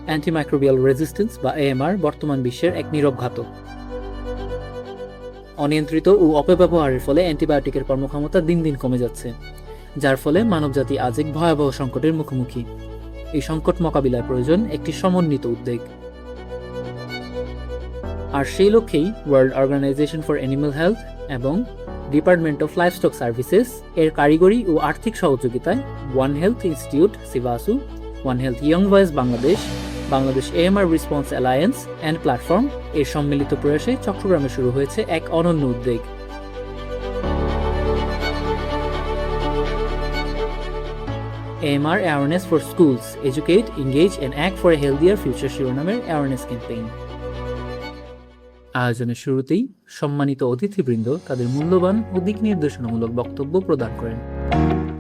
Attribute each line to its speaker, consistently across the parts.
Speaker 1: Antimicrobial resistance বা AMR বর্তমান বিশ্বের এক নীরব ঘাতক। অনিয়ন্ত্রিত ও অপব্যবহারের ফলে অ্যান্টিবায়োটিকের কর্মক্ষমতা দিন দিন কমে যাচ্ছে, যার ফলে মানবজাতি আজ এক ভয়াবহ সংকটের মুখোমুখি। এই সংকট মোকাবিলার প্রয়োজন একটি সমন্বিত উদ্যোগ। আর সেই লক্ষ্যেই world organisation for animal health এবং ডিপার্টমেন্ট অফ লাইভস্টক সার্ভিসেস এর কারিগরি ও আর্থিক সহযোগিতায় one health institute CVASU, one health young voice Bangladesh, Bangladesh AMR response alliance and platform এর সম্মিলিত প্রয়াসে চট্টগ্রামে শুরু হয়েছে এক অনন্য উদ্যোগ। AMR Awareness for Schools, Educate, Engage and Act for a Healthier Future শিরোনামের অ্যাওয়ারনেস ক্যাম্পেইন। আয়োজনের শুরুতেই সম্মানিত অতিথিবৃন্দ তাদের মূল্যবান ও দিক নির্দেশনামূলক বক্তব্য প্রদান করেন।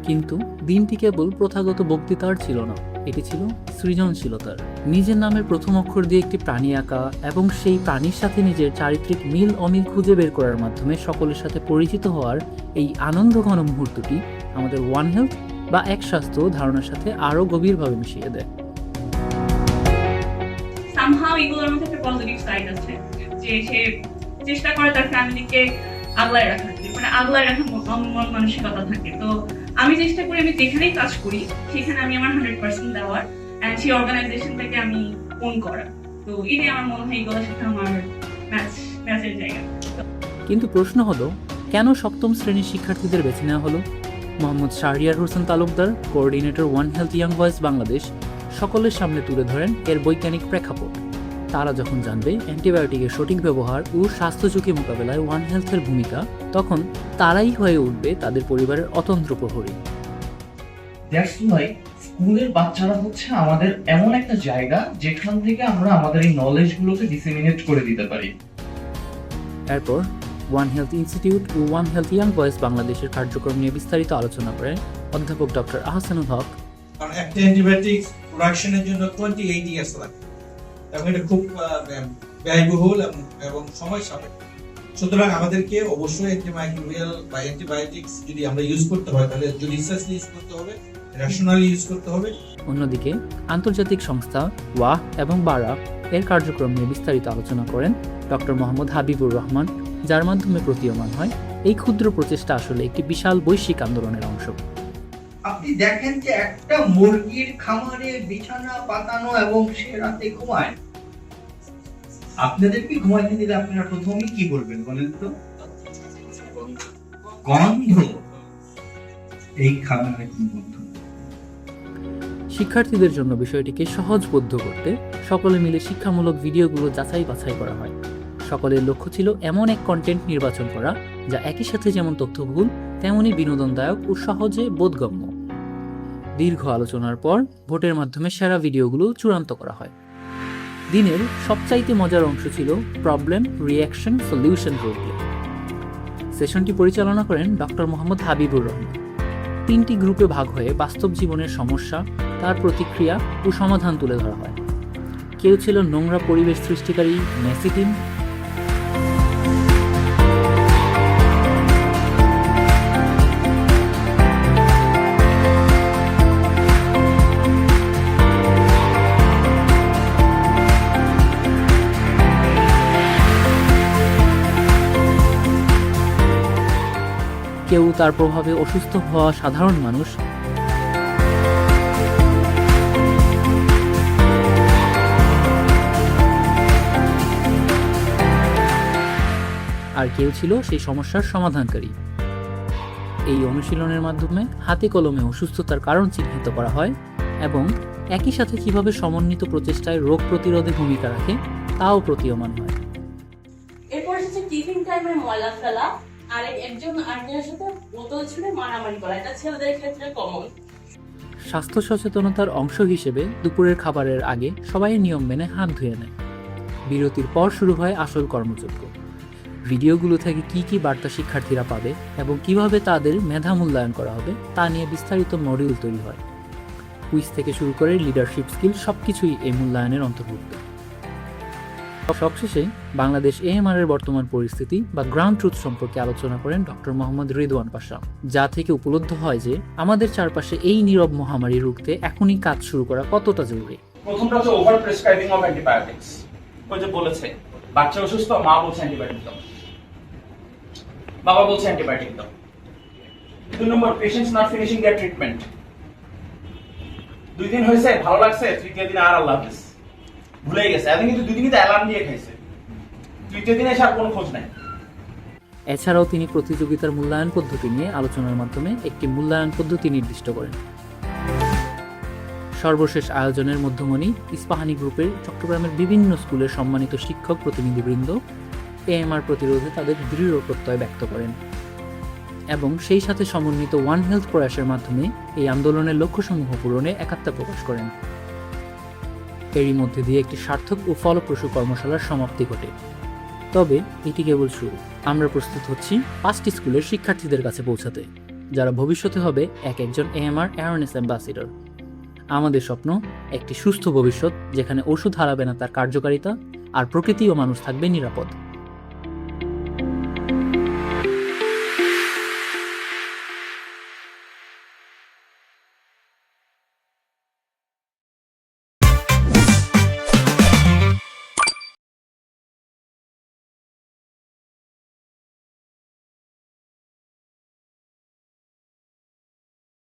Speaker 1: কিন্তু দিনটি কেবল প্রথাগত বক্তৃতার ছিল না, এটি ছিল সৃজনশীলতার। নিজের নামের প্রথম অক্ষর দিয়ে একটি প্রাণী আঁকা এবং সেই প্রাণীর সাথে নিজের চারিত্রিক মিল অমিল খুঁজে বের করার মাধ্যমে সকলের সাথে পরিচিত হওয়ার এই আনন্দঘন মুহূর্তটি আমাদের ওয়ান হেলথ বা এক স্বাস্থ্য ধারণার সাথে আরো গভীরভাবে মিশিয়ে দেয়।
Speaker 2: সামহাউ এগুলোর মধ্যে একটা পজিটিভ সাইড আছে, যে সে চেষ্টা করে তার ফ্যামিলিকে আগলায় রাখার, মানে আগলায় রাখার মন মানসিকতা থাকে। তো আমি চেষ্টা করি আমি যেখানেই কাজ করি সেখানে আমি আমার 100% দেওয়ার, এন্ড সেই অর্গানাইজেশনটাকে আমি ওন করার। তো এটাই আমার মনে হয় এগুলোর সাথে আমার ম্যাচের জায়গা।
Speaker 1: কিন্তু প্রশ্ন হলো, কেন সপ্তম শ্রেণীর শিক্ষার্থীদের বেছে নেওয়া হলো? Mohammad Shahriar Hossain Talukdar, coordinator one health young voice Bangladesh, সকলের সামনে তুলে ধরেন এর বৈজ্ঞানিক প্রেক্ষাপট। তারা যখন জানবে অ্যান্টিবায়োটিকের সঠিক ব্যবহার ও স্বাস্থ্য ঝুঁকি মোকাবেলায় ওয়ান হেলথের ভূমিকা, তখন তারাই হয়ে উঠবে তাদের পরিবারের অতন্ত্র প্রহরী।
Speaker 3: স্কুলের বাচ্চারা হচ্ছে আমাদের এমন একটা জায়গা যেখান থেকে আমরা আমাদের এই নলেজ গুলোকে ডিসেমিনেট করে দিতে পারি।
Speaker 1: এরপর ওয়ান হেলথ ইনস্টিটিউট ও ওয়ান হেলথ ইয়াং ভয়েস বাংলাদেশের কার্যক্রম নিয়ে বিস্তারিত আলোচনা করেন অধ্যাপক ডক্টর আহসানুল হক।
Speaker 4: কারণ একটা অ্যান্টিবায়োটিক প্রোডাকশনের জন্য 28 ইয়ার্স লাগে এবং এটা খুব ব্যয়বহুল এবং সময় সাপেক্ষ। সুতরাং আমাদেরকে অবশ্যই অ্যান্টিমাইক্রোবিয়াল বা অ্যান্টিবায়োটিক্স যদি আমরা ইউজ করতে হয় তাহলে জুডিশিয়াসলি ইউজ করতে হবে, রেশনালি ইউজ করতে হবে।
Speaker 1: অন্যদিকে আন্তর্জাতিক সংস্থা ওয়াহ এবং বারা এর কার্যক্রম নিয়ে বিস্তারিত আলোচনা করেন ডক্টর মোহাম্মদ হাবিবুর রহমান, যার মাধ্যমে প্রতীয়মান হয় এই ক্ষুদ্র প্রচেষ্টা আসলে একটি বিশাল বৈশ্বিক আন্দোলনের অংশ।
Speaker 5: আপনি দেখেন যে একটা মুরগির খামারে বিছানা পাতানো এবং সে রাতে ঘুমায়, আপনাদেরকে ঘুমাইতে দিলে আপনারা প্রথমেই কি বলবেন বলেন তো? গন্ধ। এই খামারে গন্ধ।
Speaker 1: শিক্ষার্থীদের জন্য বিষয়টিকে সহজবোধ্য করতে সকলে মিলে শিক্ষামূলক ভিডিওগুলো যাচাই বাছাই করা হয়। সকলের লক্ষ্য ছিল এমন এক কন্টেন্ট নির্বাচন করা যা একই সাথে যেমন তথ্যবহুল তেমনই বিনোদনদায়ক ও সহজে বোধগম্য। দীর্ঘ আলোচনার পর ভোটের মাধ্যমে সেরা ভিডিওগুলো চূড়ান্ত করা হয়। দিনের সবচাইতে মজার অংশ ছিল problem reaction solution role play. সেশনটি পরিচালনা করেন ডক্টর মোহাম্মদ হাবিবুর রহমান। 3টি গ্রুপে ভাগ হয়ে বাস্তব জীবনের সমস্যা, তার প্রতিক্রিয়া ও সমাধান তুলে ধরা হয়। কেউ ছিল নোংরা পরিবেশ সৃষ্টিকারী মেসি টিম, কেউ তার প্রভাবে অসুস্থ হওয়া সাধারণ মানুষ, আর কেউ ছিল সেই সমস্যার সমাধানকারী। এই অনুশীলনের মাধ্যমে হাতে কলমে অসুস্থতার কারণ চিহ্নিত করা হয় এবং একই সাথে কিভাবে সমন্বিত প্রচেষ্টায় রোগ প্রতিরোধে ভূমিকা রাখে তাও প্রতীয়মান হয়।
Speaker 6: এরপর হচ্ছে টিফিন টাইমে ময়লা ফেলা আর একজন আরেকজনের সাথে বোতল ছুঁড়ে মারামারি করা, এটা ছেলেদের ক্ষেত্রে কমন।
Speaker 1: স্বাস্থ্য সচেতনতার অংশ হিসেবে দুপুরের খাবারের আগে সবাই নিয়ম মেনে হাত ধুয়ে নেয়। বিরতির পর শুরু হয় আসল কর্মযজ্ঞ। ভিডিওগুলো থেকে কি কি বার্তা শিক্ষার্থীরা পাবে এবং কিভাবে তাদের মেধা মূল্যায়ন করা হবে তা নিয়ে বিস্তারিত মডিউল তৈরি হয়। কুইজ থেকে শুরু করে লিডারশিপ স্কিল সবকিছুই এই মূল্যায়নের অন্তর্ভুক্ত। সবশেষে বাংলাদেশ এএমআর এর বর্তমান পরিস্থিতি বা গ্রাউন্ড ট্রুথ সম্পর্কে আলোচনা করেন ডক্টর মোহাম্মদ রিদওয়ান পাশা, যা থেকে উপলব্ধ হয় যে আমাদের চারপাশে এই নীরব মহামারী রুখতে এখনই কাজ শুরু করা কতটা জরুরি।
Speaker 7: প্রথমটা হচ্ছে ওভার প্রেসক্রাইবিং অফ অ্যান্টিবায়োটিক্স। ওই যে বলেছে বাচ্চা অসুস্থ, মা বলছে অ্যান্টিবায়োটিক দাও, বাবা বলছে অ্যান্টিবায়োটিক দাও। 2 number, patients not finishing their treatment. 2 দিন হয়েছে, ভালো লাগছে, 3য় দিন আর আল্লাহ হাফেজ, ভুলে গেছে। এখন কিন্তু 2 দিনই তো অ্যালার্ম দিয়ে খাইছে, 3য় দিনে এসে আর কোনো খোঁজ নাই।
Speaker 1: এছাড়াও তিনি প্রতিযোগিতার মূল্যায়ন পদ্ধতি নিয়ে আলোচনার মাধ্যমে একটি মূল্যায়ন পদ্ধতি নির্দিষ্ট করেন। সর্বশেষ আয়োজনের মধ্যমণি ইস্পাহানি গ্রুপের চট্টগ্রামের বিভিন্ন স্কুলের সম্মানিত শিক্ষক প্রতিনিধিবৃন্দ AMR প্রতিরোধে তাদের দৃঢ় প্রত্যয় ব্যক্ত করেন এবং সেই সাথে সমন্বিত ওয়ান হেলথ প্রয়াসের মাধ্যমে এই আন্দোলনের লক্ষ্যসমূহ পূরণে একাত্মতা প্রকাশ করেন। এরই মধ্যে দিয়ে একটি সার্থক ও ফলপ্রসূ কর্মশালার সমাপ্তি ঘটে। তবে এটি কেবল শুরু। আমরা প্রস্তুত হচ্ছি 5টি স্কুলের শিক্ষার্থীদের কাছে পৌঁছাতে, যারা ভবিষ্যতে হবে একজন AMR অ্যাওয়ারনেস অ্যাম্বাসিডর। আমাদের স্বপ্ন একটি সুস্থ ভবিষ্যৎ, যেখানে ওষুধ হারাবে না তার কার্যকারিতা, আর প্রকৃতি ও মানুষ থাকবে নিরাপদ।